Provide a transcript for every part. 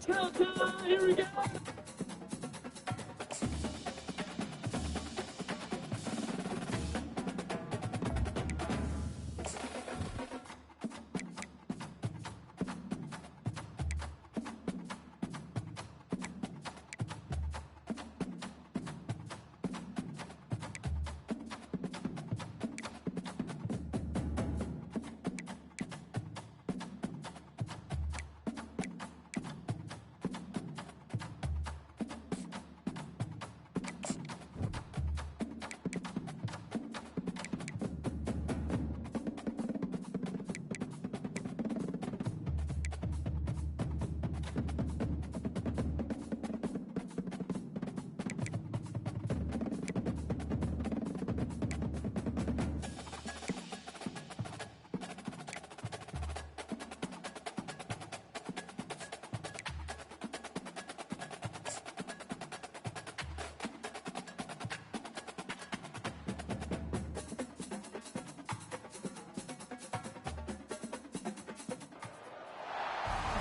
Countdown, here we go.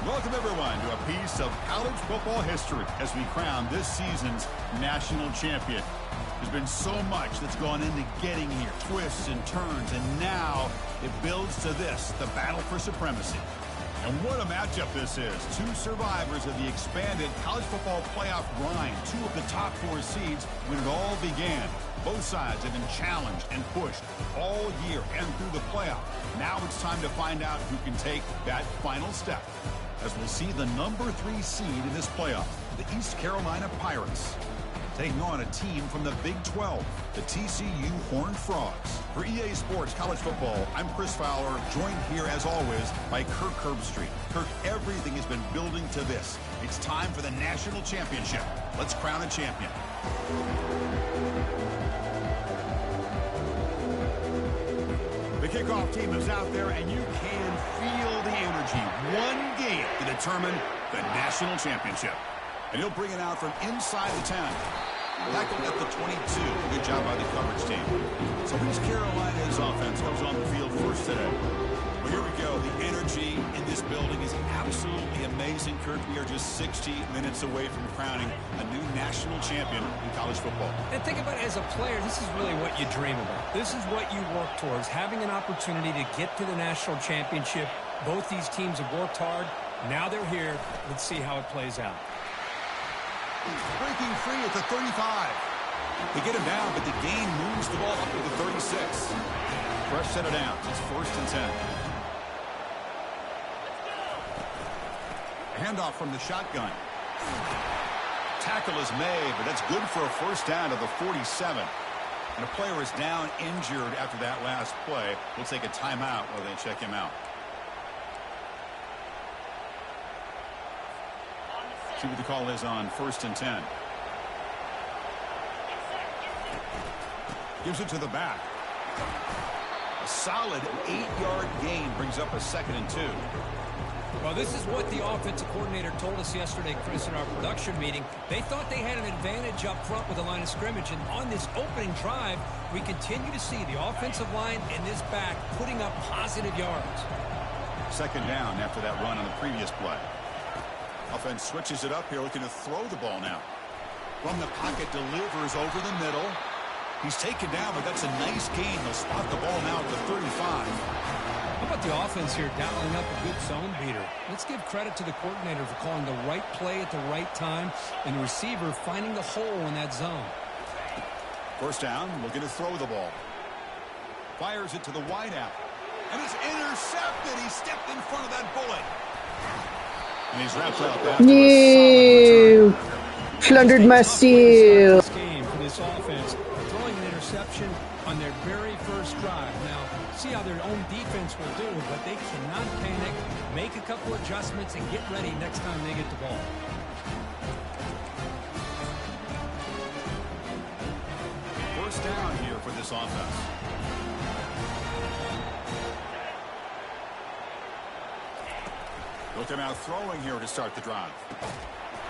Welcome, everyone, to a piece of college football history as we crown this season's national champion. There's been so much that's gone into getting here, twists and turns, and now it builds to this, the battle for supremacy. And what a matchup this is. Two survivors of the expanded college football playoff grind, two of the top four seeds when it all began. Both sides have been challenged and pushed all year and through the playoff. Now it's time to find out who can take that final step, as we'll see the number 3 seed in this playoff, the East Carolina Pirates, taking on a team from the Big 12, the TCU Horned Frogs. For EA Sports College Football, I'm Chris Fowler, joined here as always by Kirk Herbstreit. Kirk, everything has been building to this. It's time for the national championship. Let's crown a champion. The kickoff team is out there, and you can feel the energy. One game to determine the national championship. And he'll bring it out from inside the 10. Tackled at the 22. Good job by the coverage team. So East Carolina's offense comes on the field first today. Well, here we go. The energy in this building is absolutely amazing, Kurt. We are just 60 minutes away from crowning a new national champion in college football. And think about it, as a player, this is really what you dream about. This is what you work towards, having an opportunity to get to the national championship. Both these teams have worked hard. Now they're here. Let's see how it plays out. Breaking free at the 35. They get him down, but the gain moves the ball up to the 36. Fresh set of downs. It's 1st and 10. Handoff from the shotgun. Tackle is made, but that's good for a first down to the 47. And a player is down injured after that last play. We'll take a timeout while they check him out. See what the call is on 1st and 10. Gives it to the back. A solid 8-yard gain brings up a 2nd and 2. Well, this is what the offensive coordinator told us yesterday, Chris, in our production meeting. They thought they had an advantage up front with the line of scrimmage, and on this opening drive, we continue to see the offensive line and this back putting up positive yards. 2nd down after that run on the previous play. Offense switches it up here, looking to throw the ball now. From the pocket, delivers over the middle. He's taken down, but that's a nice gain. He'll spot the ball now at the 35. How about the offense here dialing up a good zone beater? Let's give credit to the coordinator for calling the right play at the right time, and the receiver finding the hole in that zone. 1st down, looking to throw the ball. Fires it to the wideout. And it's intercepted. He stepped in front of that bullet. And he's wrapped up after No! Plundered my seal. Game for this offense, throwing an interception on their very first drive. Now, see how their own defense will do, but they cannot panic, make a couple adjustments, and get ready next time they get the ball. First down here for this offense. Look him out throwing here to start the drive.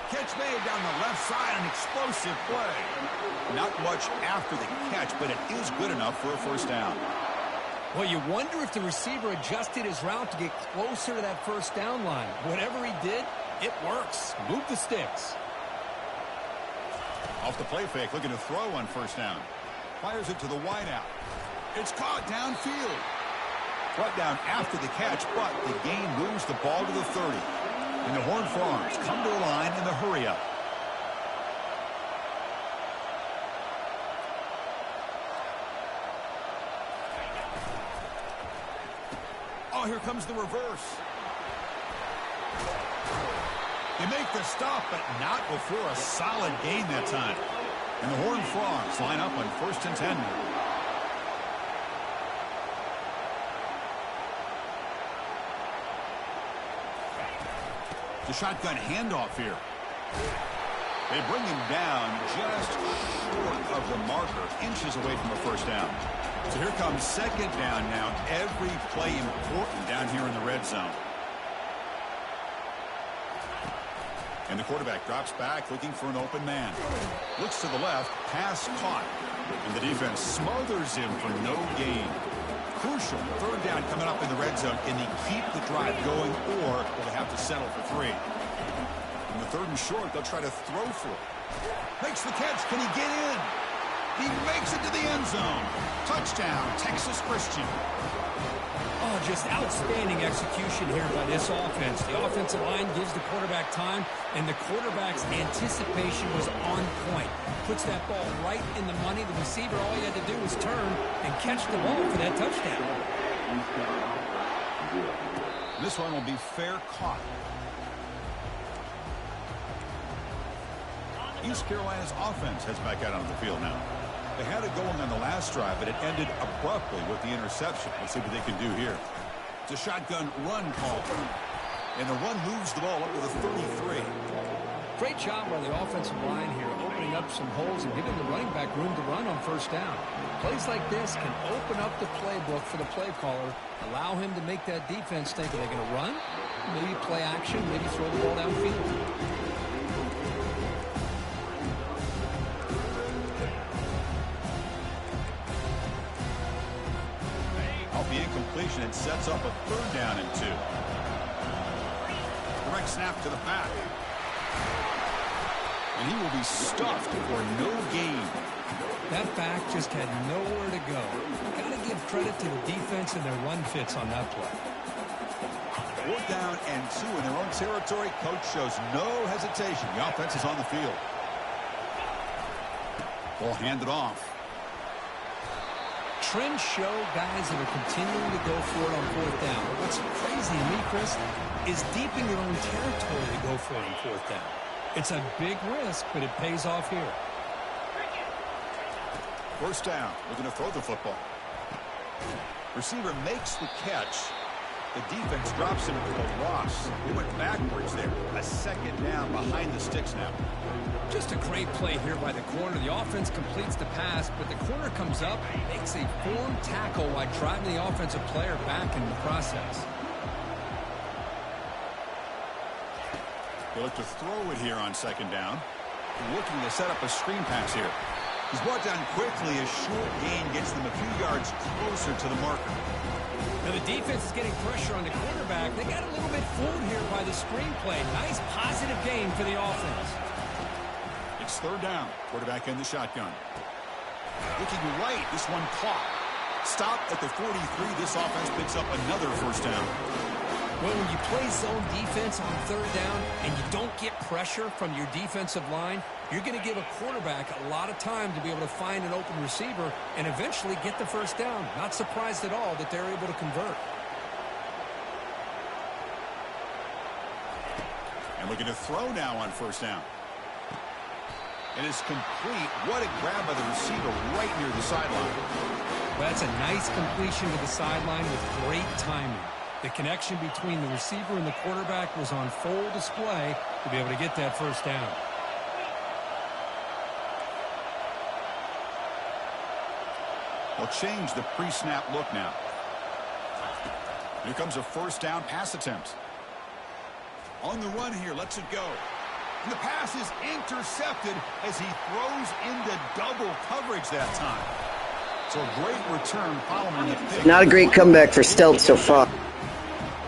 Catch made down the left side, an explosive play. Not much after the catch, but it is good enough for a first down. Well, you wonder if the receiver adjusted his route to get closer to that first down line. Whatever he did, It works. Move the sticks. Off the play fake, looking to throw on first down. Fires it to the wideout. It's caught downfield. Brought down after the catch, but the gain moves the ball to the 30. And the Horned Frogs come to the line in the hurry-up. Oh, here comes the reverse. They make the stop, but not before a solid gain that time. And the Horned Frogs line up on 1st and 10. The shotgun handoff here. They bring him down just short of the marker, inches away from a first down. So here comes second down now. Every play important down here in the red zone. And the quarterback drops back looking for an open man. Looks to the left, pass caught. And the defense smothers him for no gain. Crucial third down coming up in the red zone. Can they keep the drive going, or will they have to settle for 3? In the 3rd and short, they'll try to throw for it. Makes the catch. Can he get in? He makes it to the end zone. Touchdown, Texas Christian. Oh, just outstanding execution here by this offense. The offensive line gives the quarterback time, and the quarterback's anticipation was on point. Puts that ball right in the money. The receiver, all he had to do was turn and catch the ball for that touchdown. This one will be fair caught. East Carolina's offense heads back out on the field now. They had it going on the last drive, but it ended abruptly with the interception. Let's see what they can do here. It's a shotgun run call. And the run moves the ball up to the 33. Great job by the offensive line here, opening up some holes and giving the running back room to run on first down. Plays like this can open up the playbook for the play caller, allow him to make that defense think, are they going to run? Maybe play action, maybe throw the ball downfield. Incompletion and sets up a 3rd down and 2. Direct snap to the back. And he will be stuffed for no gain. That back just had nowhere to go. Got to give credit to the defense and their run fits on that play. 4th down and 2 in their own territory. Coach shows no hesitation. The offense is on the field. Ball handed off. Trends show guys that are continuing to go for it on 4th down. What's crazy to me, Chris, is deep in your own territory to go for it on 4th down. It's a big risk, but it pays off here. 1st down. Looking to throw the football. Receiver makes the catch. The defense drops him for a loss. He went backwards there. A 2nd down behind the sticks now. Just a great play here by the corner. The offense completes the pass, but the corner comes up, makes a form tackle while driving the offensive player back in the process. They look to throw it here on 2nd down. Looking to set up a screen pass here. He's brought down quickly. A short gain gets them a few yards closer to the marker. Now the defense is getting pressure on the quarterback. They got a little bit fooled here by the screen play. Nice positive gain for the offense. It's 3rd down. Quarterback in the shotgun. Looking right. This one caught. Stop at the 43. This offense picks up another 1st down. Well, when you play zone defense on 3rd down and you don't get pressure from your defensive line, you're going to give a quarterback a lot of time to be able to find an open receiver and eventually get the 1st down. Not surprised at all that they're able to convert. And looking to throw now on 1st down. It is complete. What a grab by the receiver right near the sideline. Well, that's a nice completion to the sideline with great timing. The connection between the receiver and the quarterback was on full display to be able to get that 1st down. They'll change the pre-snap look now. Here comes a 1st down pass attempt. On the run here, lets it go. And the pass is intercepted as he throws into double coverage that time. So a great return following the pick. Not a great comeback for Stelt so far.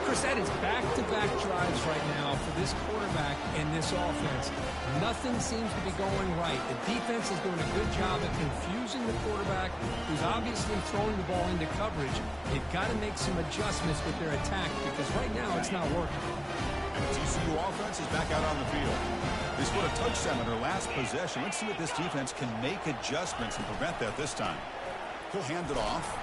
Chris, that is back-to-back drives right now for this quarterback and this offense. Nothing seems to be going right. The defense is doing a good job at confusing the quarterback, who's obviously throwing the ball into coverage. They've got to make some adjustments with their attack because right now it's not working. And the TCU offense is back out on the field. They scored a touchdown on their last possession. Let's see what this defense can make adjustments and prevent that this time. He'll hand it off.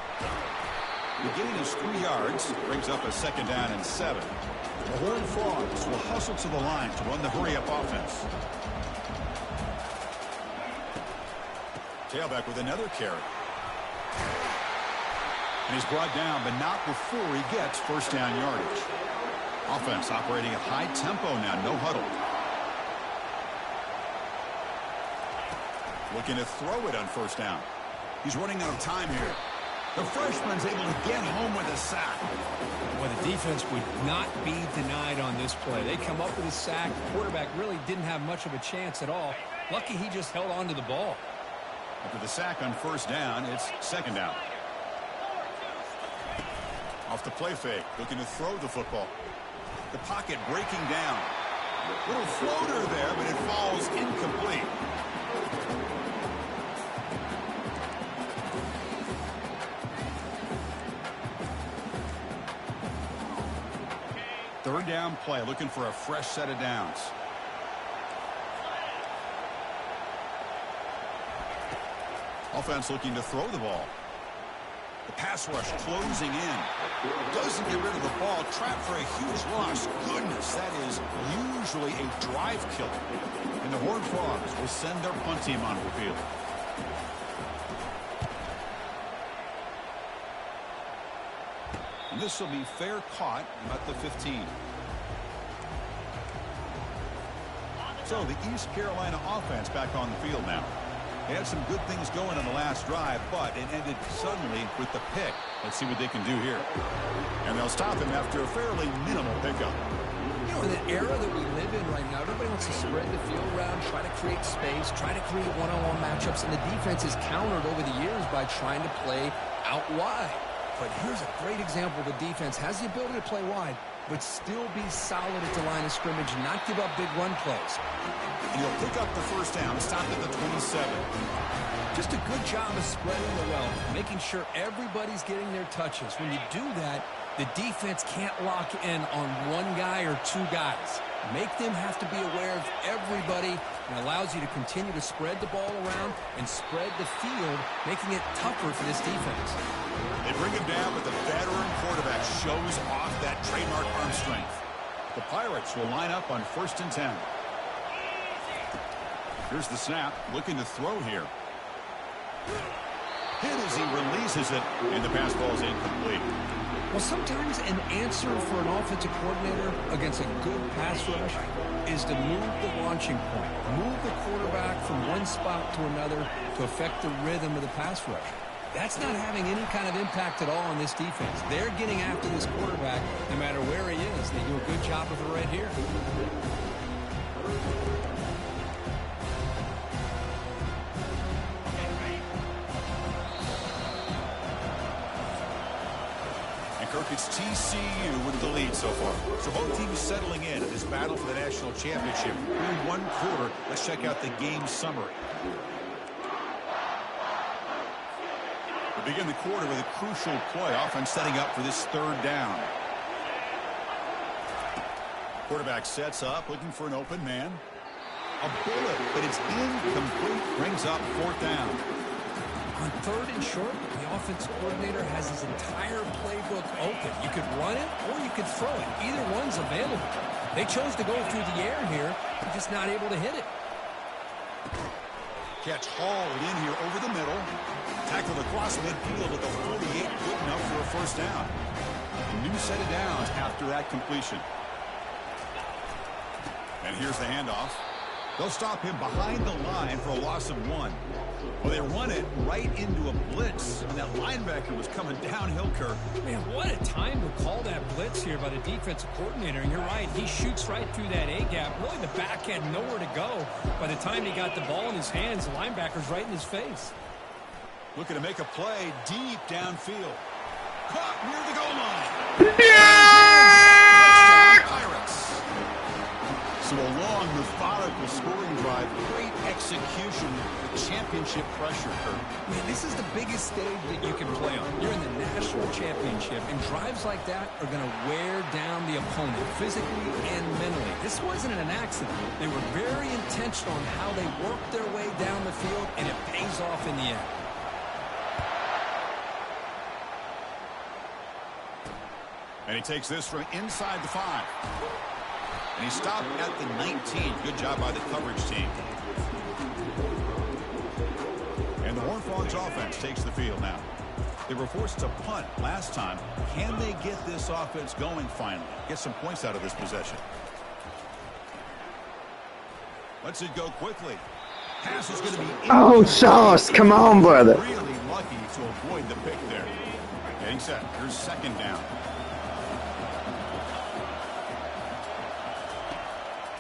The gain is 3 yards. Brings up a 2nd down and 7. The Horned Frogs will hustle to the line to run the hurry-up offense. Tailback with another carry. And he's brought down, but not before he gets first down yardage. Offense operating at high tempo now, no huddle. Looking to throw it on first down. He's running out of time here. The freshman's able to get home with a sack. Well, the defense would not be denied on this play. They come up with a sack. The quarterback really didn't have much of a chance at all. Lucky he just held on to the ball. After the sack on first down, it's 2nd down. Off the play fake, looking to throw the football. The pocket breaking down. Little floater there, but it falls incomplete. Third down play, looking for a fresh set of downs. Offense looking to throw the ball. The pass rush closing in. Doesn't get rid of the ball. Trapped for a huge loss. Goodness, that is usually a drive killer. And the Horned Frogs will send their punt team onto the field. And this will be fair caught about the 15. So the East Carolina offense back on the field now. They had some good things going on the last drive, but it ended suddenly with the pick. Let's see what they can do here. And they'll stop him after a fairly minimal pickup. You know, in the era that we live in right now, everybody wants to spread the field around, try to create space, try to create one-on-one matchups, and the defense is countered over the years by trying to play out wide. But here's a great example. The defense has the ability to play wide, but still be solid at the line of scrimmage and not give up big run plays. And he'll pick up the first down, stopped at the 27. Just a good job of spreading the wealth, making sure everybody's getting their touches. When you do that, the defense can't lock in on one guy or two guys. Make them have to be aware of everybody, and allows you to continue to spread the ball around and spread the field, making it tougher for this defense. They bring him down, but the veteran quarterback shows off that trademark arm strength. The Pirates will line up on 1st and 10. Here's the snap, looking to throw here. Hit as he releases it, and the pass ball is incomplete. Well, sometimes an answer for an offensive coordinator against a good pass rush is to move the launching point, move the quarterback from one spot to another to affect the rhythm of the pass rush. That's not having any kind of impact at all on this defense. They're getting after this quarterback no matter where he is. They do a good job of it right here. It's TCU with the lead so far. So both teams settling in this battle for the national championship. Through one quarter, let's check out the game summary. We begin the quarter with a crucial play. Offense setting up for this 3rd down. Quarterback sets up, looking for an open man. A bullet, but it's incomplete. Brings up 4th down. On 3rd and short, the offensive coordinator has his entire playbook open. You could run it or you could throw it. Either one's available. They chose to go through the air here. They're just not able to hit it. Catch hauled in here over the middle. Tackled across midfield at the 48. Good enough for a first down. A new set of downs after that completion. And here's the handoff. They'll stop him behind the line for a loss of 1. Well, they run it right into a blitz, and that linebacker was coming downhill, Kirk. Man, what a time to call that blitz here by the defensive coordinator. And you're right, he shoots right through that A-gap. Really, the back had nowhere to go. By the time he got the ball in his hands, the linebacker's right in his face. Looking to make a play deep downfield. Caught near the goal line. Yeah! Pirates. So a long, methodical scoring drive, great execution, the championship pressure curve. Man, this is the biggest stage that you can play on. You're in the national championship, and drives like that are going to wear down the opponent physically and mentally. This wasn't an accident. They were very intentional on how they worked their way down the field, and it pays off in the end. And he takes this from inside the 5. And he stopped at the 19. Good job by the coverage team. And the Horned Frogs offense takes the field now. They were forced to punt last time. Can they get this offense going finally? Get some points out of this possession. Lets it go quickly. Pass is going to be... Oh, Sauce, come on, brother. Really lucky to avoid the pick there. Getting set. Here's second down.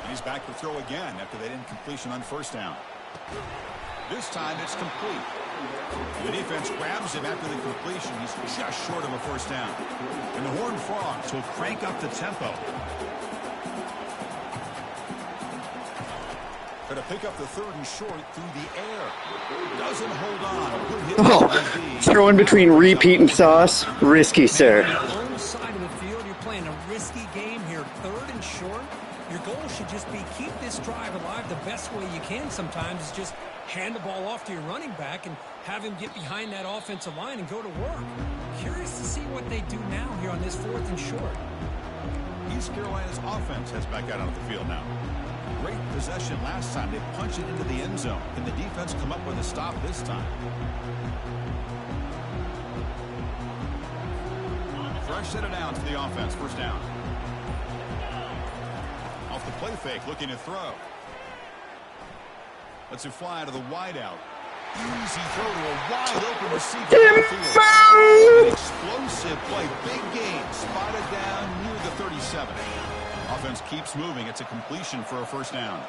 And he's back to throw again after they didn't completion on first down. This time it's complete. The defense grabs him after the completion. He's just short of a first down. And the Horned Frogs will crank up the tempo. Going to pick up the 3rd and short through the air. Doesn't hold on. Good hit. Oh, throwing between Repeat and Sauce. Risky, sir. On the own side of the field, you're playing a risky game here. 3rd and short. Your goal should just be keep this drive alive the best way you can sometimes is just hand the ball off to your running back and have him get behind that offensive line and go to work. Curious to see what they do now here on this 4th and short. East Carolina's offense has back out on the field now. Great possession last time. They punched it into the end zone. Can the defense come up with a stop this time? Fresh set of downs for the offense. First down. Off the play fake, looking to throw. Lets it fly to the wideout. Easy throw to a wide open receiver. An explosive play. Big gain. Spotted down near the 37. Offense keeps moving. It's a completion for a first down.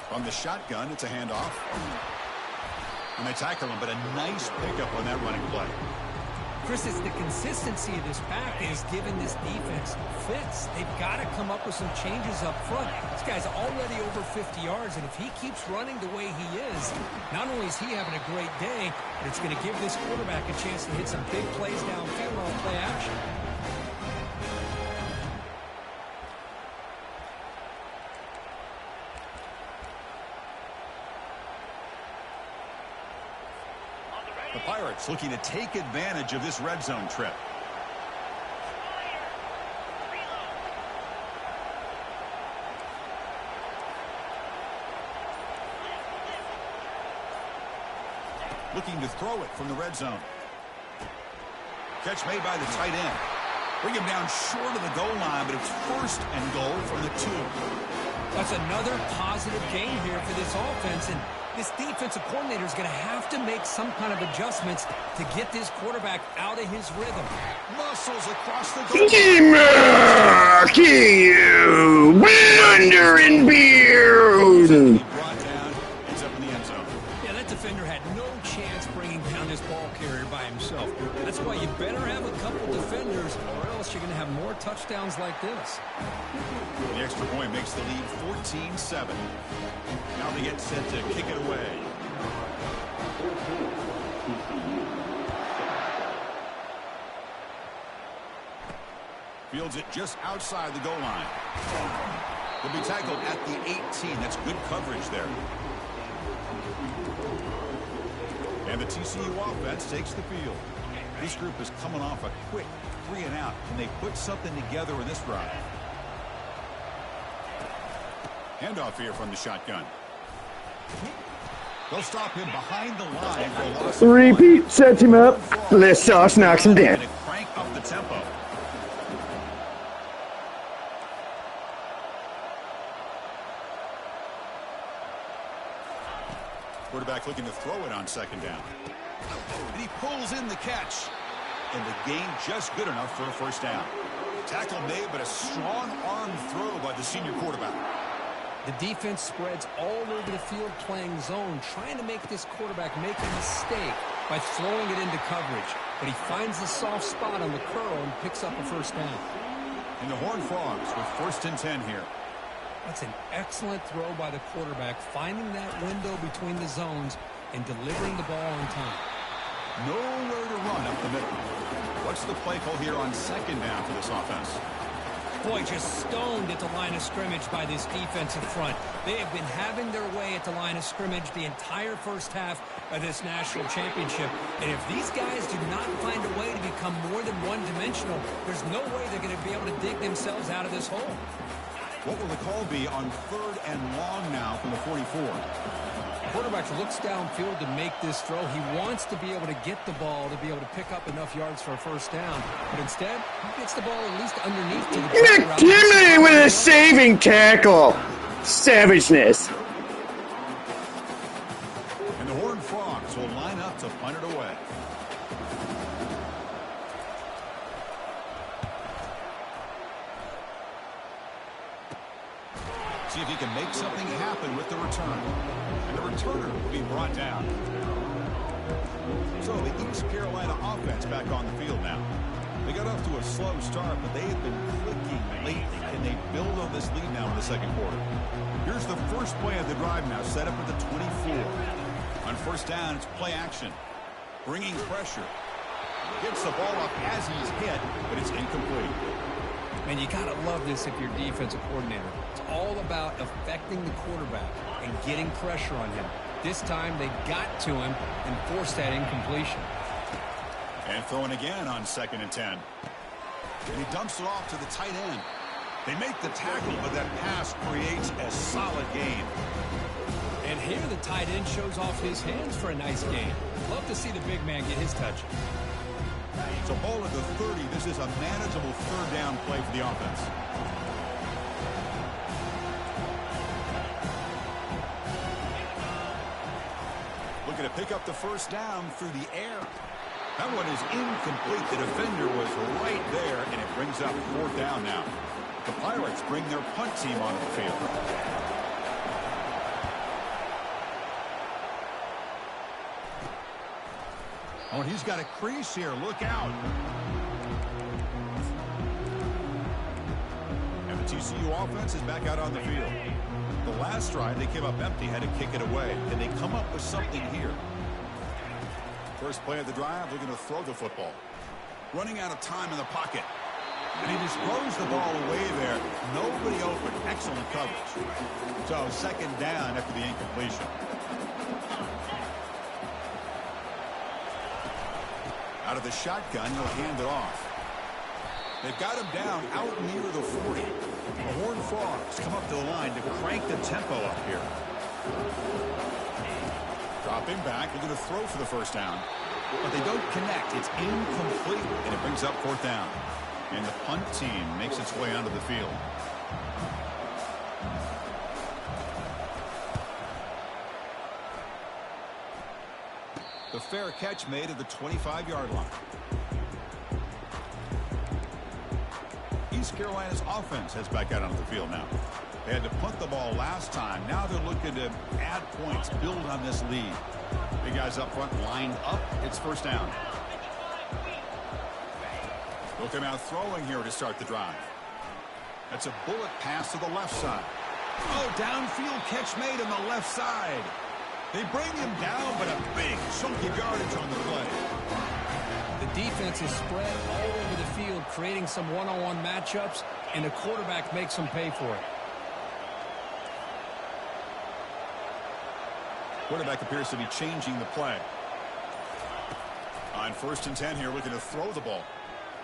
From the shotgun, it's a handoff. And they tackle him, but a nice pickup on that running play. Chris, it's the consistency of this pack is giving this defense fits. They've got to come up with some changes up front. This guy's already over 50 yards, and if he keeps running the way he is, not only is he having a great day, but it's going to give this quarterback a chance to hit some big plays downfield on play action. The Pirates looking to take advantage of this red zone trip. Looking to throw it from the red zone. Catch made by the tight end. Bring him down short of the goal line, but it's 1st and goal from the 2. That's another positive gain here for this offense, and this defensive coordinator is going to have to make some kind of adjustments to get this quarterback out of his rhythm. Muscles across the goal. You wonder and beard. Brought down, ends up in the end zone. Yeah, that defender had no chance bringing down this ball carrier by himself. That's why you better have a couple defenders, or else you're going to have more touchdowns like this. The extra point makes the lead 14-7. Now they get set to kick it away. Fields it just outside the goal line. He'll be tackled at the 18. That's good coverage there. And the TCU offense takes the field. This group is coming off a quick 3-and-out. Can they put something together in this drive? Handoff here from the shotgun. They'll stop him behind the line for a loss. Repeat sets him up. Les Sauce knocks him down. Crank up the tempo. Quarterback looking to throw it on second down. And he pulls in the catch. And the gain just good enough for a first down. Tackle made, but a strong arm throw by the senior quarterback. The defense spreads all over the field playing zone, trying to make this quarterback make a mistake by throwing it into coverage. But he finds the soft spot on the curl and picks up a first down. And the Horned Frogs with 1st and 10 here. That's an excellent throw by the quarterback, finding that window between the zones and delivering the ball on time. Nowhere to run up the middle. What's the play call here on 2nd down for this offense? Boy, just stoned at the line of scrimmage by this defensive front. They have been having their way at the line of scrimmage the entire first half of this national championship. And if these guys do not find a way to become more than one-dimensional, there's no way they're going to be able to dig themselves out of this hole. What will the call be on 3rd and long now from the 44? Quarterback looks downfield to make this throw. He wants to be able to get the ball to be able to pick up enough yards for a 1st down. But instead, he gets the ball at least underneath to the McKinley with a saving tackle. Savageness. And the Horned Frogs will line up to punt it away. See if he can make something happen with the return. And the returner will be brought down. So the East Carolina offense back on the field now. They got off to a slow start, but they have been clicking lately. Can they build on this lead now in the 2nd quarter? Here's the first play of the drive now, set up at the 24. On 1st down, it's play action. Bringing pressure. Gets the ball up as he's hit, but it's incomplete. And you got to love this if you're defensive coordinator. It's all about affecting the quarterback and getting pressure on him. This time they got to him and forced that incompletion. And throwing again on 2nd and 10. And he dumps it off to the tight end. They make the tackle, but that pass creates a solid gain. And here the tight end shows off his hands for a nice gain. Love to see the big man get his touch. So ball at the 30. This is a manageable 3rd down play for the offense. Looking to pick up the 1st down through the air. That one is incomplete. The defender was right there, and it brings up 4th down now. The Pirates bring their punt team onto the field. Oh, and he's got a crease here. Look out. And the TCU offense is back out on the field. The last drive, they came up empty, had to kick it away. And they come up with something here. First play of the drive, looking to throw the football. Running out of time in the pocket. And he just throws the ball away there. Nobody open. Excellent coverage. So 2nd down after the incompletion. Out of the shotgun, he'll hand it off. They've got him down out near the 40. The Horned Frogs come up to the line to crank the tempo up here. Dropping back, looking to throw for the 1st down. But they don't connect. It's incomplete, and it brings up 4th down. And the punt team makes its way onto the field. The fair catch made at the 25-yard line. East Carolina's offense heads back out onto the field now. They had to punt the ball last time. Now they're looking to add points, build on this lead. Big guys up front lined up. It's 1st down. Look him out throwing here to start the drive. That's a bullet pass to the left side. Oh, downfield catch made on the left side. They bring him down, but a big chunky yardage on the play. The defense is spread all over the field, creating some one-on-one matchups, and the quarterback makes them pay for it. Quarterback appears to be changing the play. On 1st and 10 here, looking to throw the ball.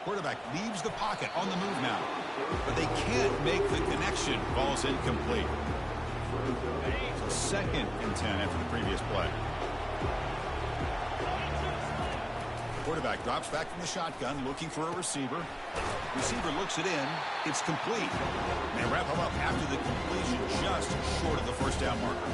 Quarterback leaves the pocket on the move now. But they can't make the connection. Ball's incomplete. So 2nd and 10 after the previous play. Quarterback drops back from the shotgun, looking for a receiver. Receiver looks it in. It's complete. They wrap him up after the completion, just short of the 1st down marker.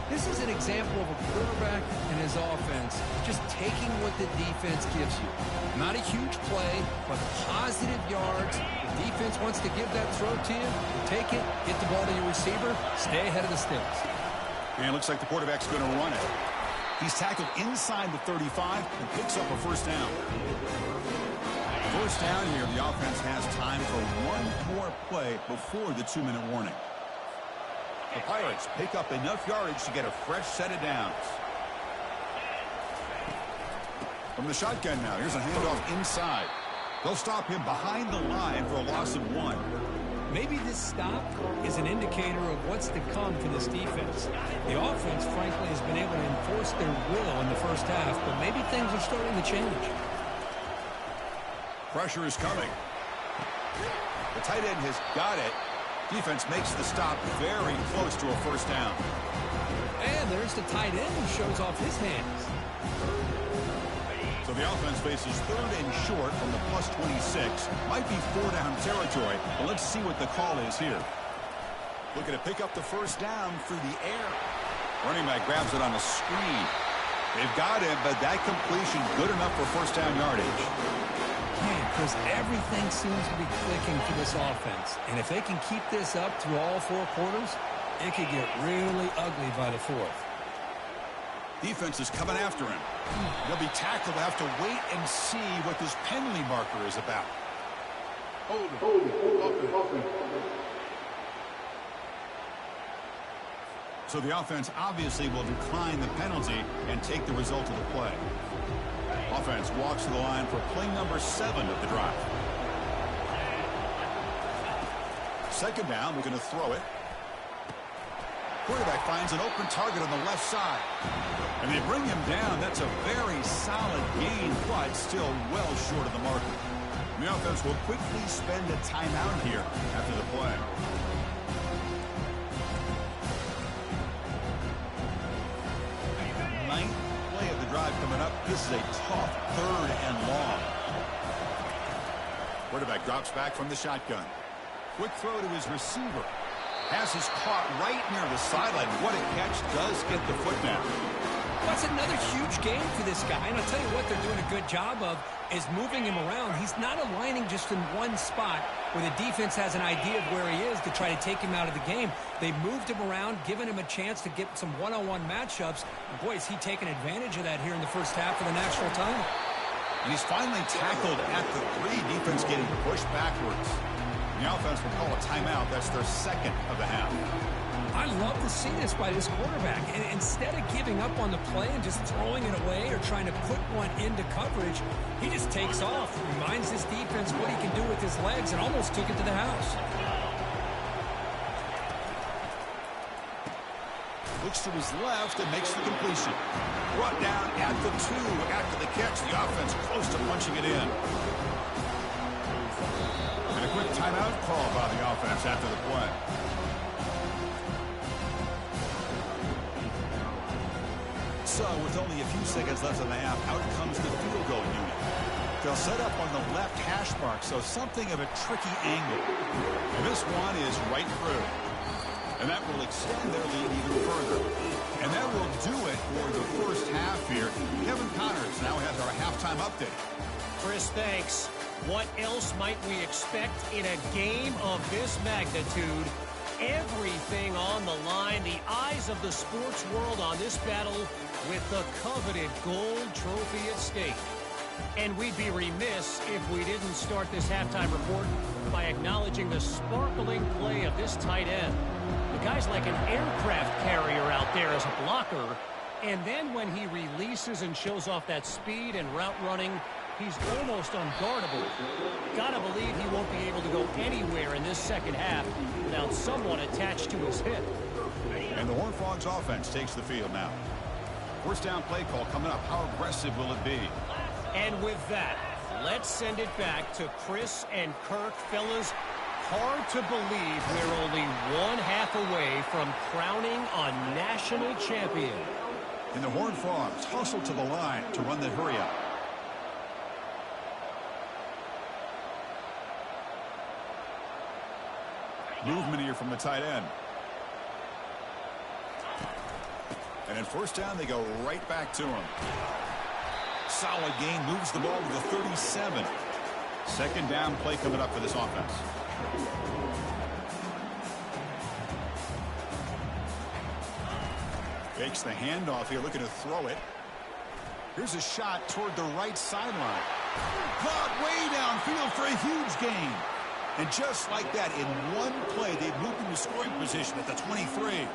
This is an example of a quarterback and his offense just taking what the defense gives you. Not a huge play, but positive yards. The defense wants to give that throw to you. You take it, get the ball to your receiver, stay ahead of the sticks. And it looks like the quarterback's going to run it. He's tackled inside the 35 and picks up a 1st down. First down here, the offense has time for one more play before the 2-minute warning. The Pirates pick up enough yardage to get a fresh set of downs. From the shotgun now, here's a handoff inside. They'll stop him behind the line for a loss of 1. Maybe this stop is an indicator of what's to come for this defense. The offense, frankly, has been able to enforce their will in the first half, but maybe things are starting to change. Pressure is coming. The tight end has got it. Defense makes the stop very close to a first down. And there's the tight end who shows off his hands. So the offense faces 3rd and short from the plus 26. Might be 4-down territory, but let's see what the call is here. Looking to pick up the first down through the air. Running back grabs it on a screen. They've got him, but that completion good enough for first down yardage. Man, Chris, everything seems to be clicking for this offense. And if they can keep this up through all 4 quarters, it could get really ugly by the 4th. Defense is coming after him. They'll be tackled. They'll have to wait and see what this penalty marker is about. So the offense obviously will decline the penalty and take the result of the play. Offense walks to the line for play number 7 of the drive. Second down, we're going to throw it. Quarterback finds an open target on the left side. And they bring him down. That's a very solid gain, but still well short of the marker. The offense will quickly spend a timeout here after the play. Ninth play of the drive coming up. This is a tough 3rd and long. Quarterback drops back from the shotgun. Quick throw to his receiver. Pass is caught right near the sideline. What a catch. Does get the foot down. That's another huge game for this guy. And I'll tell you what they're doing a good job of is moving him around. He's not aligning just in one spot where the defense has an idea of where he is to try to take him out of the game. They moved him around, given him a chance to get some one-on-one matchups. And boy, is he taking advantage of that here in the first half of the national title. And he's finally tackled at the 3. Defense getting pushed backwards. The offense will call a timeout. That's their 2nd of the half. I love to see this by this quarterback. And instead of giving up on the play and just throwing it away or trying to put one into coverage, he just takes off, reminds his defense what he can do with his legs, and almost took it to the house. Looks to his left and makes the completion. Brought down at the 2 after the catch. The offense close to punching it in. And a quick timeout call by the offense after the play. So with only a few seconds left in the half, out comes the field goal unit. They'll set up on the left hash mark, so something of a tricky angle. And this one is right through. And that will extend their lead even further. And that will do it for the first half here. Kevin Connors now has our halftime update. Chris, thanks. What else might we expect in a game of this magnitude? Everything on the line, the eyes of the sports world on this battle with the coveted gold trophy at stake. And we'd be remiss if we didn't start this halftime report by acknowledging the sparkling play of this tight end. The guy's like an aircraft carrier out there as a blocker. And then when he releases and shows off that speed and route running, he's almost unguardable. Gotta believe he won't be able to go anywhere in this second half without someone attached to his hip. And the Horned Frogs offense takes the field now. First down play call coming up. How aggressive will it be? And with that, let's send it back to Chris and Kirk. Fellas, hard to believe we're only one half away from crowning a national champion. And the Horned Frogs hustle to the line to run the hurry up. Movement here from the tight end. And at first down, they go right back to him. Solid gain, moves the ball to the 37. Second down play coming up for this offense. Fakes the handoff here, looking to throw it. Here's a shot toward the right sideline. Caught way downfield for a huge gain. And just like that, in one play, they've moved into scoring position at the 23.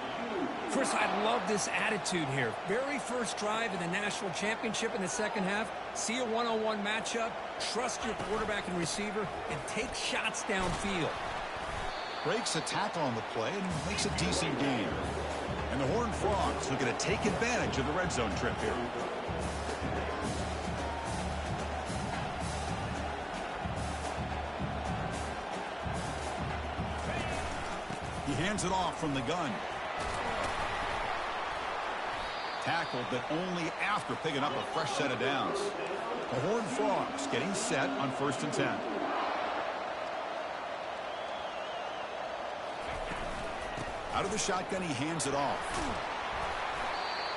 Chris, I love this attitude here. Very first drive in the national championship in the second half. See a one-on-one matchup, trust your quarterback and receiver, and take shots downfield. Breaks a tackle on the play and makes a decent gain. And the Horned Frogs looking to take advantage of the red zone trip here. He hands it off from the gun. Tackled, but only after picking up a fresh set of downs. The Horned Frogs getting set on 1st and 10. Out of the shotgun, he hands it off.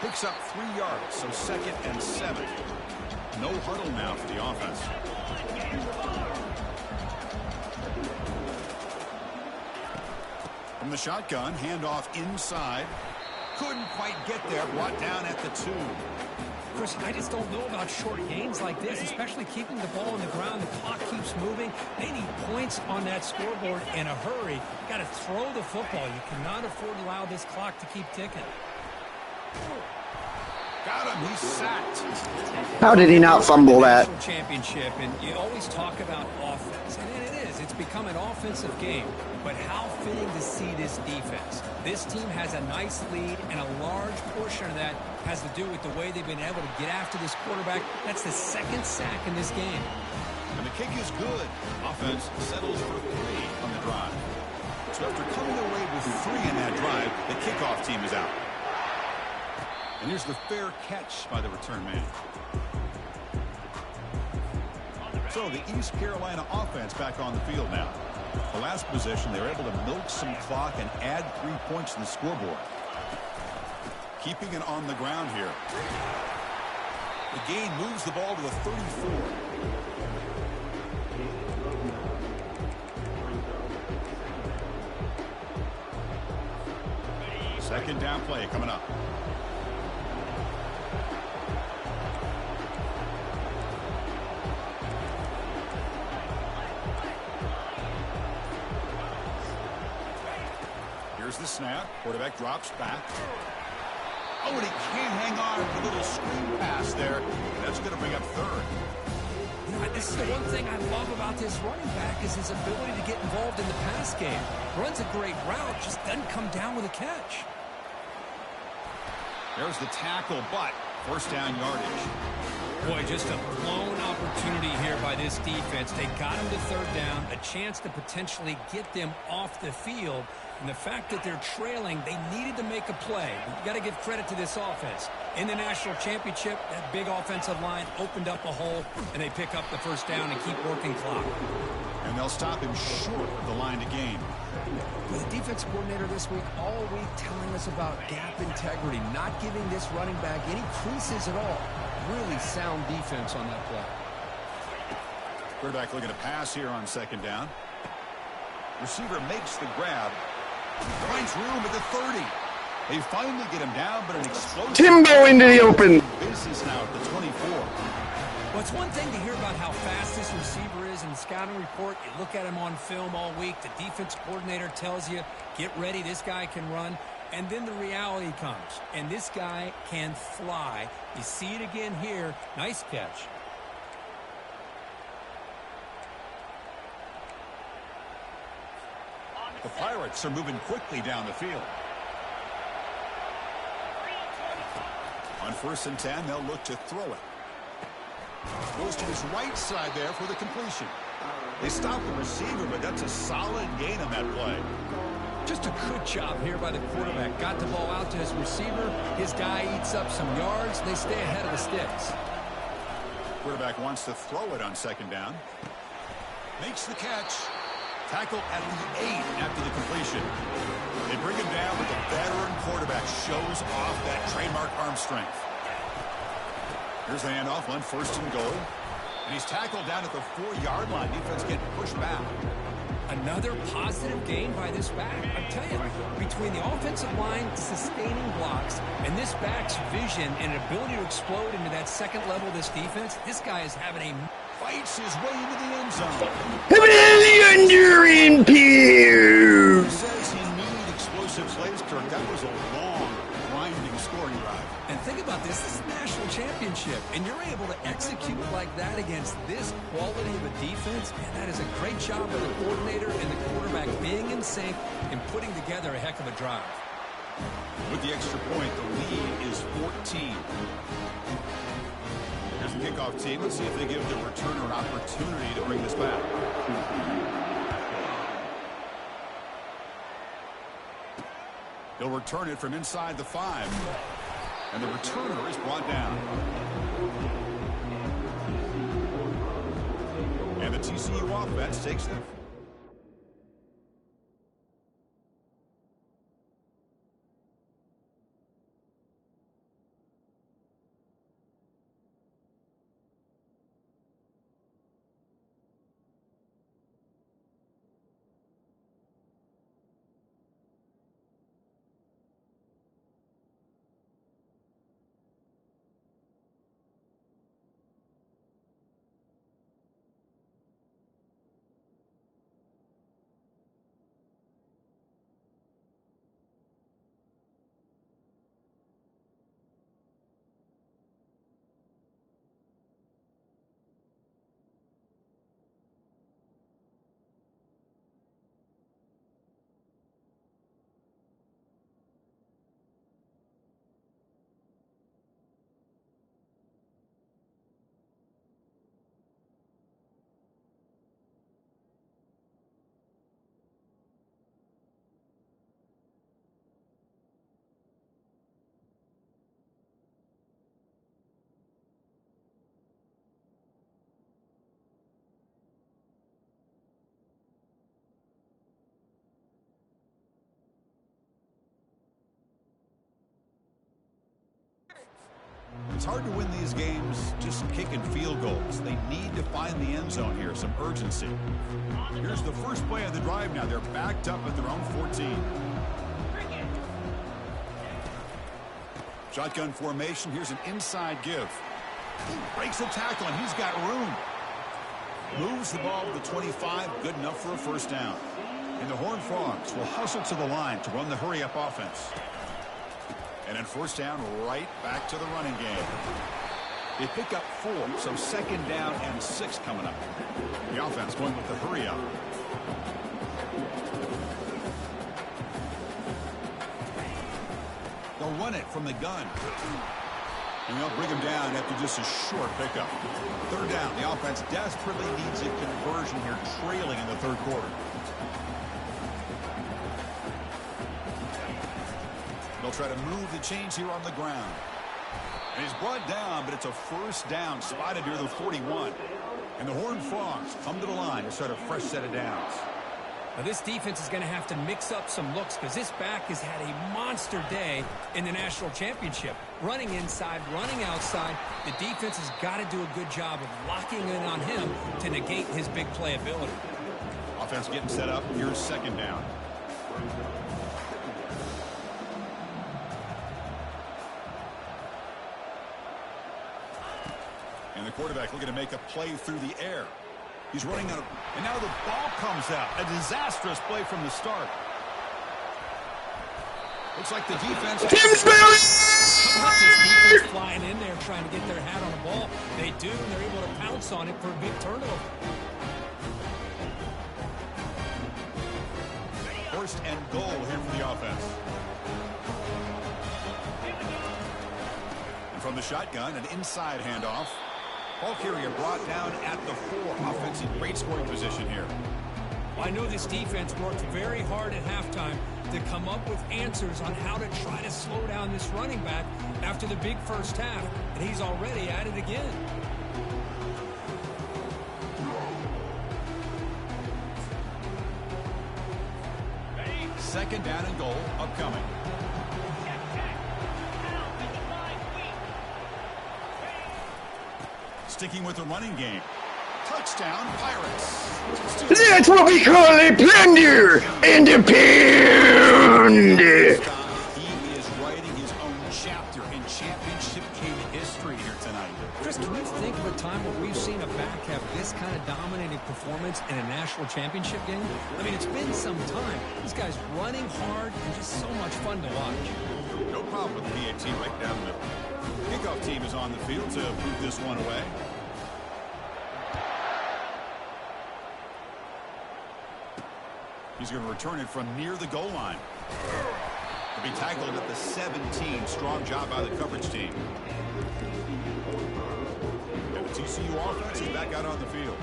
Picks up 3 yards, so 2nd and 7. No huddle now for the offense. From the shotgun, handoff inside. Couldn't quite get there, brought down at the 2. Chris, I just don't know about short gains like this, especially keeping the ball on the ground. The clock keeps moving. They need points on that scoreboard in a hurry. You got to throw the football. You cannot afford to allow this clock to keep ticking. Got him. He's sacked. How did he not fumble that? Championship, and you always talk about offense, and it is. It's become an offensive game. But how fitting to see this defense. This team has a nice lead, and a large portion of that has to do with the way they've been able to get after this quarterback. That's the 2nd sack in this game. And the kick is good. Offense settles for 3 on the drive. So after coming away with 3 in that drive, the kickoff team is out. And here's the fair catch by the return man. So the East Carolina offense back on the field now. The last possession, they were able to milk some clock and add 3 points to the scoreboard. Keeping it on the ground here. The gain moves the ball to the 34. Second down play coming up. Here's the snap. Quarterback drops back. Oh, and he can't hang on for a little screen pass there. That's going to bring up 3rd. You know, this is the one thing I love about this running back is his ability to get involved in the pass game. Runs a great route, just doesn't come down with a catch. There's the tackle, but 1st down yardage. Boy, just a blown opportunity here by this defense. They got him to 3rd down, a chance to potentially get them off the field. And the fact that they're trailing, they needed to make a play. You've got to give credit to this offense. In the national championship, that big offensive line opened up a hole, and they pick up the 1st down and keep working clock. And they'll stop him short of the line to gain. With the defense coordinator this week, all week telling us about gap integrity, not giving this running back any creases at all. Really sound defense on that play. Quarterback looking to pass here on 2nd down. Receiver makes the grab. Finds room at the 30. They finally get him down, but an explosive... Timbo into the open. Business now at the 24. Well, it's one thing to hear about how fast this receiver is in the scouting report. You look at him on film all week. The defense coordinator tells you, get ready, this guy can run. And then the reality comes, and this guy can fly. You see it again here. Nice catch. The Pirates are moving quickly down the field. On 1st and 10, they'll look to throw it. Goes to his right side there for the completion. They stop the receiver, but that's a solid gain on that play. Just a good job here by the quarterback. Got the ball out to his receiver. His guy eats up some yards. They stay ahead of the sticks. Quarterback wants to throw it on 2nd down. Makes the catch. Tackled at the 8 after the completion. They bring him down, but the veteran quarterback shows off that trademark arm strength. Here's the handoff on 1st and goal. And he's tackled down at the 4-yard line. Defense getting pushed back. Another positive gain by this back. I'm telling you, between the offensive line sustaining blocks and this back's vision and ability to explode into that 2nd level of this defense, this guy is having a fights his way into the end zone. He Says he needed explosive plays, Kirk. That was a long, grinding scoring drive. And think about this. This is a national championship, and you're able to execute like that against this quality of a defense. Man, that is a great job of the coordinator and the quarterback being in sync and putting together a heck of a drive. With the extra point, the lead is 14. Here's the kickoff team. Let's see if they give the returner an opportunity to bring this back. He'll return it from inside the 5. And the returner is brought down. And the TCU offense takes them. It's hard to win these games just kicking field goals. They need to find the end zone here, some urgency. Here's the first play of the drive now. They're backed up at their own 14. Shotgun formation. Here's an inside give. Breaks the tackle, and he's got room. Moves the ball to the 25. Good enough for a first down. And the Horned Frogs will hustle to the line to run the hurry-up offense. And then first down, right back to the running game. They pick up 4, so second down and 6 coming up. The offense going with the hurry up. They'll run it from the gun. And they'll bring him down after just a short pickup. Third down, the offense desperately needs a conversion here, trailing in the third quarter. They'll try to move the chains here on the ground. And he's brought down, but it's a first down spotted near the 41. And the Horned Frogs come to the line to start a fresh set of downs. Now this defense is going to have to mix up some looks because this back has had a monster day in the national championship. Running inside, running outside. The defense has got to do a good job of locking in on him to negate his big play ability. Offense getting set up. Here's second down. And the quarterback looking to make a play through the air. He's running out of, and now the ball comes out. A disastrous play from the start. Looks like the defense. This defense flying in there trying to get their hat on the ball. They do, and they're able to pounce on it for a big turnover. First and goal here for the offense. And from the shotgun, an inside handoff. Ball carrier brought down at the 4. Offensive great scoring position here. Well, I know this defense worked very hard at halftime to come up with answers on how to try to slow down this running back after the big first half, and he's already at it again. Second down and goal upcoming. Sticking with the running game. Touchdown, Pirates. That's what we call a plunder and a pound. He is writing his own chapter in championship game history here tonight. Chris, can you think of a time where we've seen a back have this kind of dominating performance in a national championship game? I mean, it's been some time. This guy's running hard and just so much fun to watch. No problem with the PAT right down the middle. Kickoff team is on the field to move this one away. He's going to return it from near the goal line. He'll be tackled at the 17. Strong job by the coverage team. And the TCU offense is back out on the field.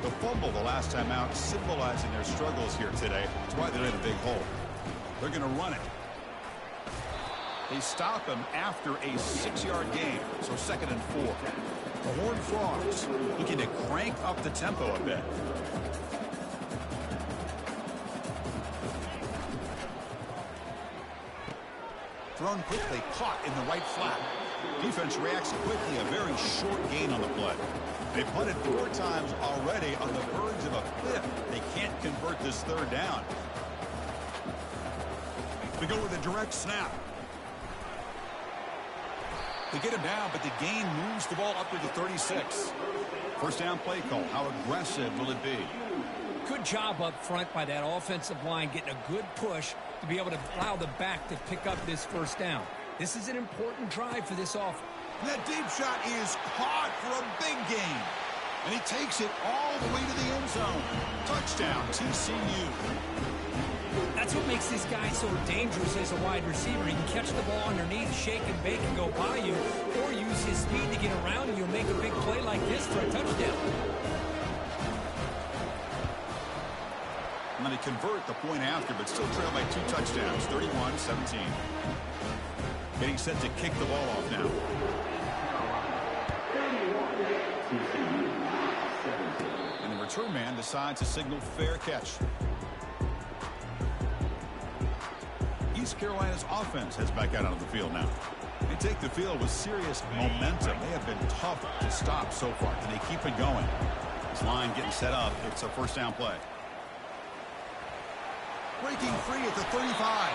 The fumble the last time out symbolizing their struggles here today. That's why they're in a big hole. They're going to run it. They stop him after a 6-yard gain, so 2nd and 4. The Horned Frogs looking to crank up the tempo a bit. Thrown quickly, caught in the right flat. Defense reacts quickly, a very short gain on the play. They punted 4 times already on the verge of a 5th. They can't convert this 3rd down. We go with a direct snap. They get him down, but the gain moves the ball up to the 36. First down play call. How aggressive will it be? Good job up front by that offensive line, getting a good push to be able to allow the back to pick up this first down. This is an important drive for this offense. And that deep shot is caught for a big gain. And he takes it all the way to the end zone. Touchdown, TCU. That's what makes this guy so dangerous as a wide receiver. He can catch the ball underneath, shake and bake and go by you, or use his speed to get around you and make a big play like this for a touchdown. I'm going to convert the point after, but still trail by 2 touchdowns, 31-17. Getting set to kick the ball off now. And the return man decides to signal fair catch. East Carolina's offense heads back out onto the field now. They take the field with serious momentum. They have been tough to stop so far. Can they keep it going? This line getting set up. It's a first down play. Breaking free at the 35.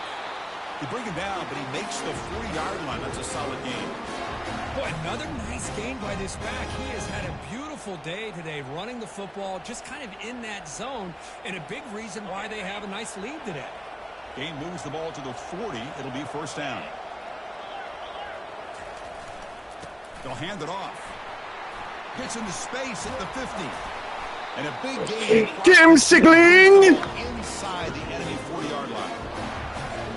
They bring him down, but he makes the 40-yard line. That's a solid gain. Boy, another nice gain by this back. He has had a beautiful day today running the football, just kind of in that zone, and a big reason why they have a nice lead today. Gain moves the ball to the 40. It'll be first down. They'll hand it off. Gets into space at the 50. And a big gain. Get him, Sickling! Inside the enemy 40-yard line.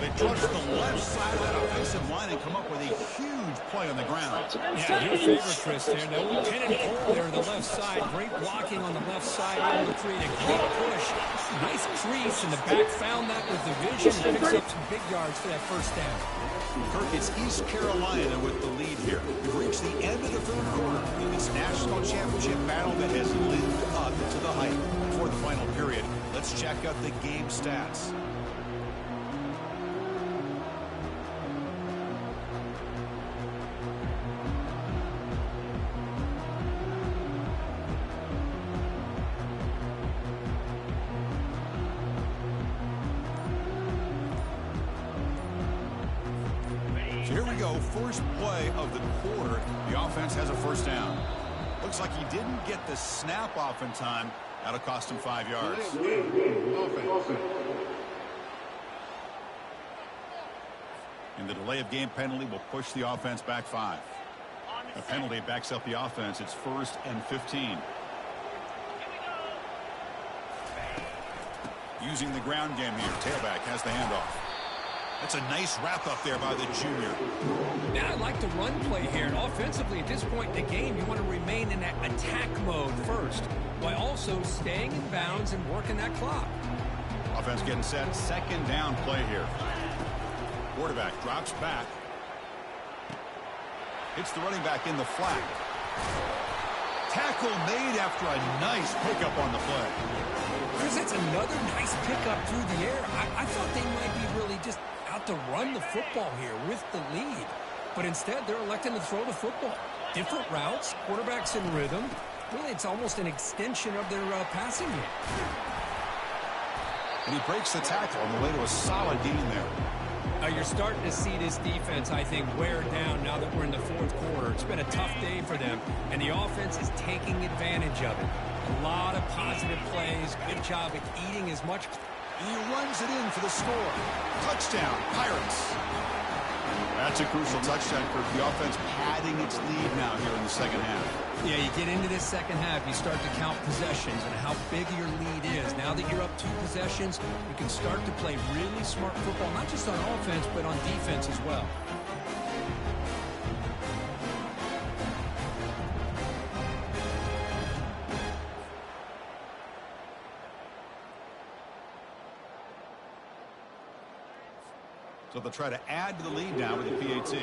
They trust the left side of that offensive line and come up with a huge play on the ground. Yeah, your favorite, Chris, there. No pin and pull there on the left side. Great blocking on the left side. Able to create a great push. Nice crease, and the back found that with the vision and picks up some big yards for that first down. Kirk, it's East Carolina with the lead here. We've reached the end of the 3rd quarter in this national championship battle that has lived up to the hype. For the final period, let's check out the game stats. Here we go, first play of the quarter. The offense has a first down. Looks like he didn't get the snap off in time. That'll cost him 5 yards. And the delay of game penalty will push the offense back 5. The penalty backs up the offense. It's 1st and 15. Using the ground game here. Tailback has the handoff. That's a nice wrap up there by the junior. Now I like the run play here. And offensively, at this point in the game, you want to remain in that attack mode first, while also staying in bounds and working that clock. Offense getting set. 2nd down play here. Quarterback drops back. Hits the running back in the flat. Tackle made after a nice pickup on the play. Chris, that's another nice pickup through the air. I thought they might be really just out to run the football here with the lead. But instead, they're electing to throw the football. Different routes, quarterbacks in rhythm. Really, it's almost an extension of their passing game. And he breaks the tackle on the way to a solid gain there. You're starting to see this defense, I think, wear down now that we're in the fourth quarter. It's been a tough day for them, and the offense is taking advantage of it. A lot of positive plays. Good job at eating as much. He runs it in for the score. Touchdown, Pirates. That's a crucial touchdown for the offense, padding its lead now here in the second half. Yeah, you get into this second half, you start to count possessions and how big your lead is. Now that you're up 2 possessions, you can start to play really smart football, not just on offense, but on defense as well. So they'll try to add to the lead now with the PAT.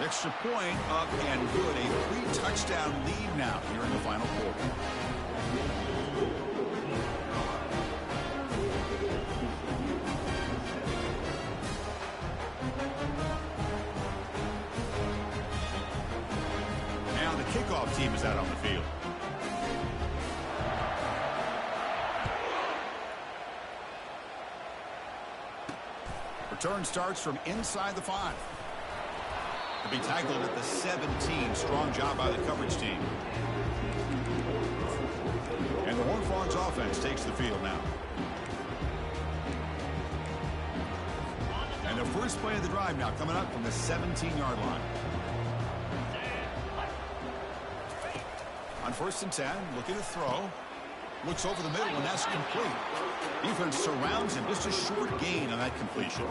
Extra point up and good. A 3-touchdown lead now here in the final quarter. Now the kickoff team is out on the field. Return starts from inside the 5. To be tackled at the 17. Strong job by the coverage team. And the Horned Frogs offense takes the field now. And the first play of the drive now coming up from the 17-yard line. On 1st and 10, looking to throw. Looks over the middle, and that's complete. Defense surrounds him. Just a short gain on that completion.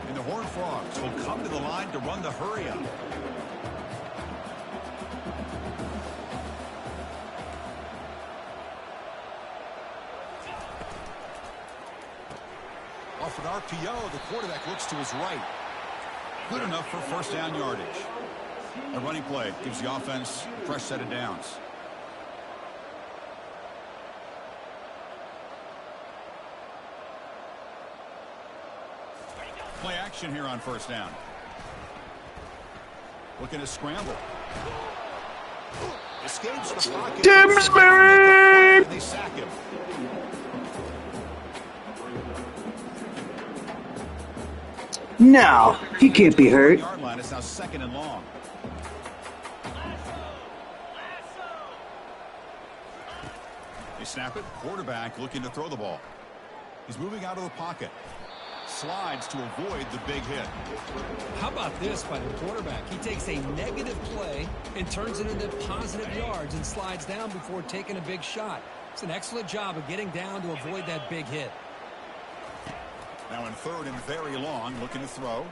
And the Horned Frogs will come to the line to run the hurry-up. Off an RPO, the quarterback looks to his right. Good enough for first down yardage. A running play gives the offense a fresh set of downs. Play action here on first down. Looking to scramble. Escapes the pocket. Timsbury! They sack him. No, he can't be hurt. Yard line is now 2nd and long. They snap it. Quarterback looking to throw the ball. He's moving out of the pocket. Slides to avoid the big hit. How about this by the quarterback? He takes a negative play and turns it into positive yards and slides down before taking a big shot. It's an excellent job of getting down to avoid that big hit. Now in 3rd and very long, looking to throw.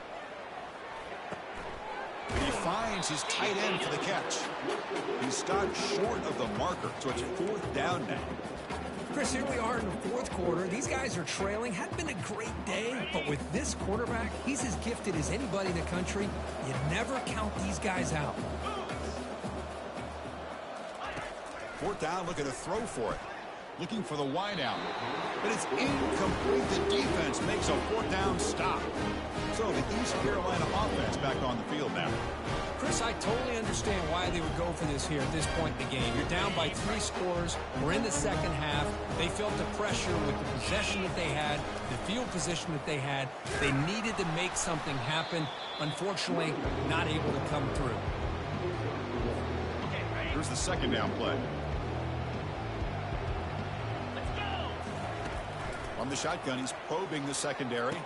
And he finds his tight end for the catch. He stopped short of the marker, so it's 4th down now. Chris, here we are in the fourth quarter. These guys are trailing. Hadn't been a great day, but with this quarterback, he's as gifted as anybody in the country. You never count these guys out. 4th down, looking to throw for it. Looking for the wide out. But it's incomplete. The defense makes a 4th down stop. So the East Carolina offense back on the field now. Chris, I totally understand why they would go for this here at this point in the game. You're down by 3 scores. We're in the second half. They felt the pressure with the possession that they had, the field position that they had. They needed to make something happen. Unfortunately, not able to come through. Here's the 2nd down play. On the shotgun, he's probing the secondary.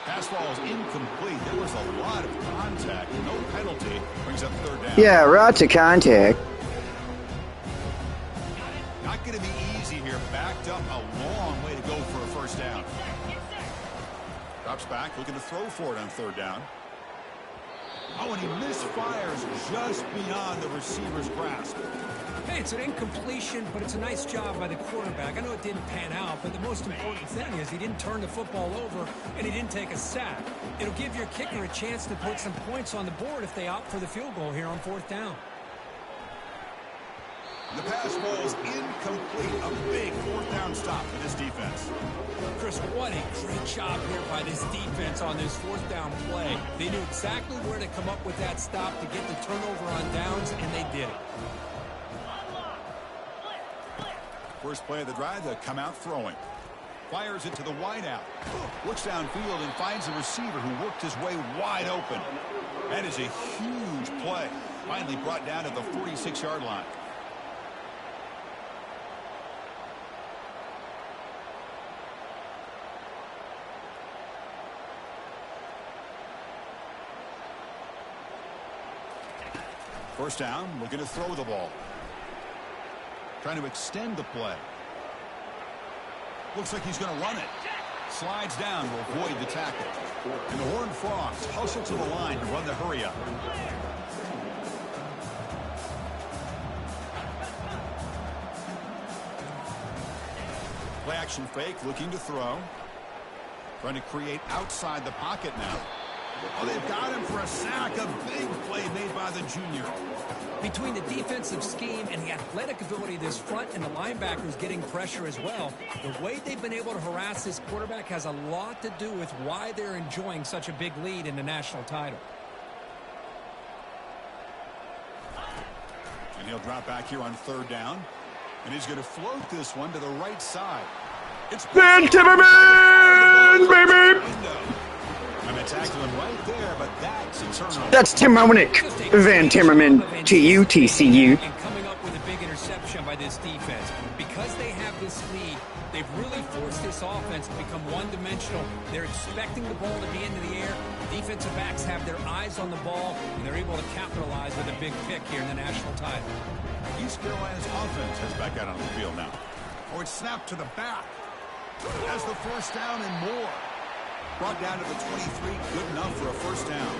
Pass ball is incomplete. There was a lot of contact. No penalty. Brings up 3rd down. Yeah, right to contact. Not going to be easy here. Backed up a long way to go for a first down. Drops back, looking to throw for it on 3rd down. Oh, and he misfires just beyond the receiver's grasp. Hey, it's an incompletion, but it's a nice job by the quarterback. I know it didn't pan out, but the most important thing is he didn't turn the football over and he didn't take a sack. It'll give your kicker a chance to put some points on the board if they opt for the field goal here on 4th down. The pass ball is incomplete. A big 4th down stop for this defense. Chris, what a great job here by this defense on this 4th down play. They knew exactly where to come up with that stop to get the turnover on downs, and they did it. First play of the drive, they'll come out throwing. Fires it to the wide out. Looks downfield and finds the receiver who worked his way wide open. That is a huge play. Finally brought down at the 46-yard line. First down, looking to throw the ball. Trying to extend the play. Looks like he's going to run it. Slides down to avoid the tackle. And the Horned Frogs hustle to the line to run the hurry up. Play action fake, looking to throw. Trying to create outside the pocket now. Oh, they've got him for a sack. A big play made by the junior. Between the defensive scheme and the athletic ability of this front and the linebackers getting pressure as well, the way they've been able to harass this quarterback has a lot to do with why they're enjoying such a big lead in the national title. And he'll drop back here on third down. And he's going to float this one to the right side. It's Van Timmerman, baby! I'm attacking him right there, but that's a turnover. That's Timmerman. Van Timmerman, TU, TCU. And coming up with a big interception by this defense. Because they have this lead, they've really forced this offense to become one-dimensional. They're expecting the ball to be into the air. Defensive backs have their eyes on the ball, and they're able to capitalize with a big pick here in the national title. East Carolina's offense heads back out on the field now. Oh, it's snapped to the back. Has the first down and more. Brought down to the 23, good enough for a first down.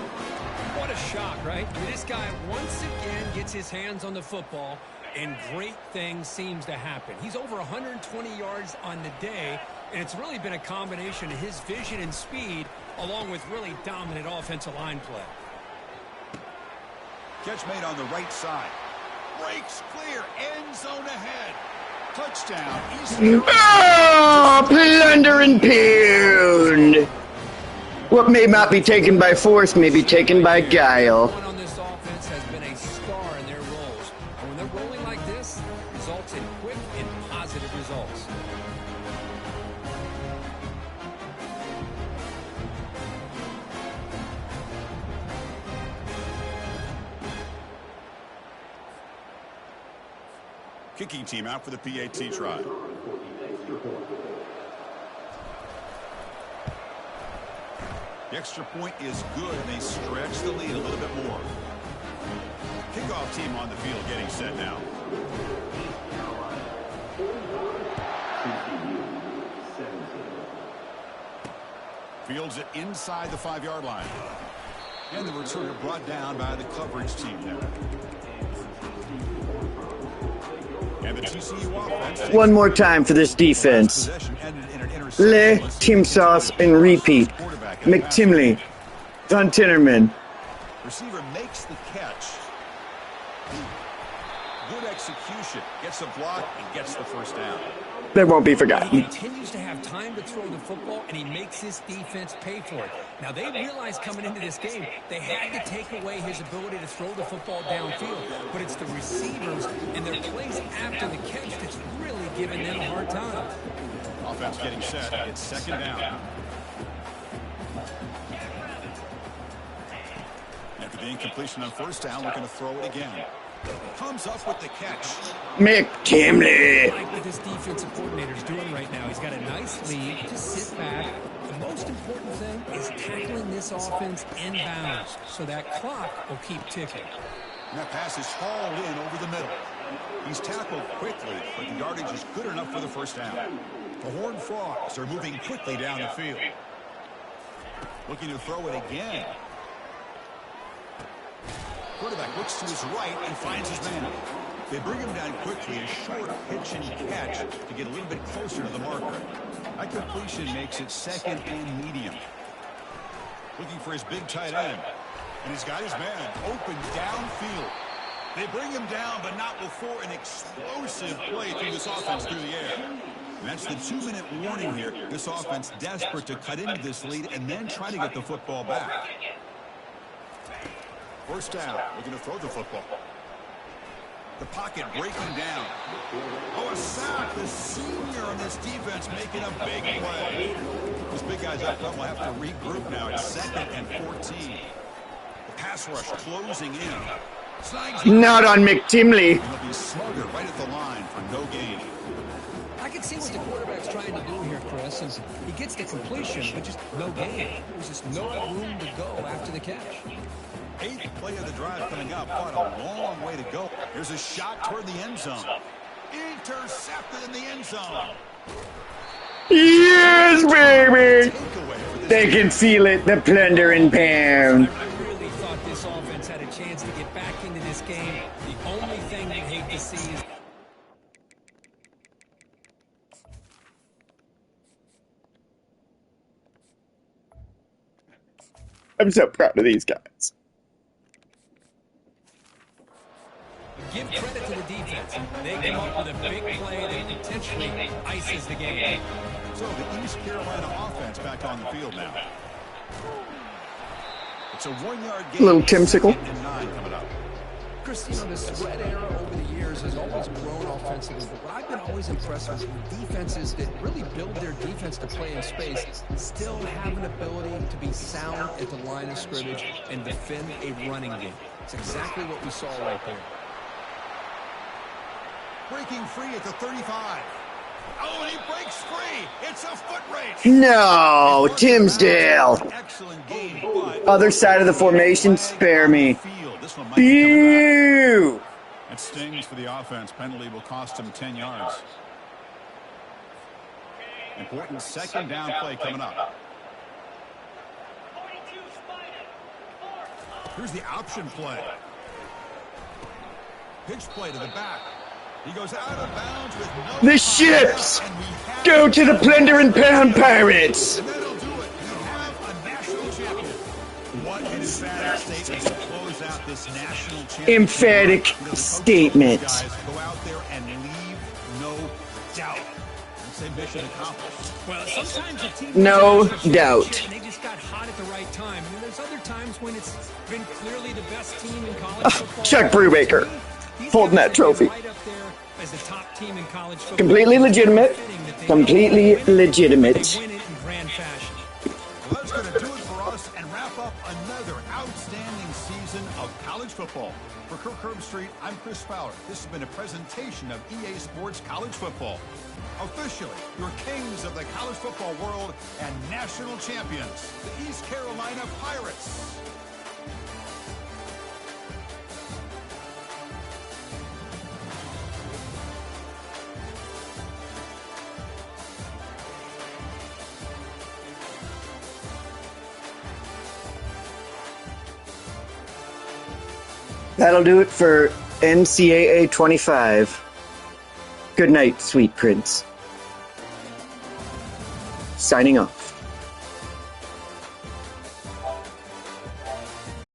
What a shock, right? I mean, this guy once again gets his hands on the football, and great things seems to happen. He's over 120 yards on the day, and it's really been a combination of his vision and speed along with really dominant offensive line play. Catch made on the right side. Breaks clear, end zone ahead. Touchdown, East Carolina. Oh, plunder and pound. What may not be taken by force may be taken by guile. Everyone on this offense has been a star in their roles. And when they're rolling like this, it results in quick and positive results. Kicking team out for the PAT try. The extra point is good, and they stretch the lead a little bit more. Kickoff team on the field getting set now. Fields it inside the 5-yard line. And the returner brought down by the coverage team there. And the TCU offense. One more time for this defense. Le, Team Sauce, and repeat. McTimley, Van Timmerman. Receiver makes the catch. Good execution. Gets a block and gets the first down. That won't be He forgotten. continues to have time to throw the football, and he makes his defense pay for it. Now, they realized coming into this game, they had to take away his ability to throw the football downfield. But it's the receivers and their plays after the catch that's really giving them a hard time. Offense getting set. It's second down. After the incompletion on first down, looking to throw it again. Comes up with the catch. McTimley. I like what this defensive coordinator is doing right now. He's got a nice lead. Just sit back. The most important thing is tackling this offense inbounds so that clock will keep ticking. And that pass is hauled in over the middle. He's tackled quickly, but the yardage is good enough for the first down. The Horned Frogs are moving quickly down the field. Looking to throw it again. Quarterback looks to his right and finds his man. They bring him down quickly, a short pitch and catch to get a little bit closer to the marker. That completion makes it second and medium. Looking for his big tight end. And he's got his man open downfield. They bring him down, but not before an explosive play through this offense through the air. And that's the 2-minute warning here. This offense desperate to cut into this lead and then try to get the football back. First down, looking to throw the football. The pocket breaking down. Oh, a sack. The senior on this defense making a big play. This big guy's up front will have to regroup now. It's 2nd and 14. The pass rush closing in. Not on McTimley. He'll be smothered right at the line for no gain. I can see what the quarterback's trying to do here, Chris, is he gets the completion, but just no gain. There's just no room to go after the catch. 8th play of the drive coming up. Quite a long way to go. Here's a shot toward the end zone. Intercepted in the end zone. Yes, baby. They can feel it, the plunder and pound. I really thought this offense had a chance to get back into this game. The only thing they hate to see is... I'm so proud of these guys. Give credit to the defense. They come up with a big play that potentially ices the game. So the East Carolina offense back on the field now. It's a 1-yard gain. Little Timsicle. 2nd and 9 coming up. Chris, you know, the spread era over the years has always grown offensively, but what I've been always impressed with defenses that really build their defense to play in space still have an ability to be sound at the line of scrimmage and defend a running game. It's exactly what we saw right there. Breaking free at the 35. Oh, and he breaks free. It's a foot race. No, Timsdale. Excellent game, but Other side of the formation, spare me. this one might be coming back. Pew! That stings for the offense. Penalty will cost him 10 yards. Important 2nd down play coming up. Here's the option play. Pitch play to the back. He goes out of bounds with no... The ships go to the plunder and pound pirates. And that'll do it. We have a national champion. What an emphatic statement to close out this national championship. Emphatic statement. Guys, go out there and leave no doubt. I'd say mission accomplished. Well, sometimes a team No doubt. they just got hot at the right time. And there's other times when it's been clearly the best team in college football. Chuck Brubaker holding that trophy. Right up there as the top team in college football. Completely legitimate. Completely legitimate. They win it in grand fashion. Well, that's going to do it for us and wrap up another outstanding season of college football. For Kirk Herbstreit, I'm Chris Fowler. This has been a presentation of EA Sports College Football. Officially, your kings of the college football world and national champions, the East Carolina Pirates. That'll do it for NCAA 25. Good night, sweet prince. Signing off.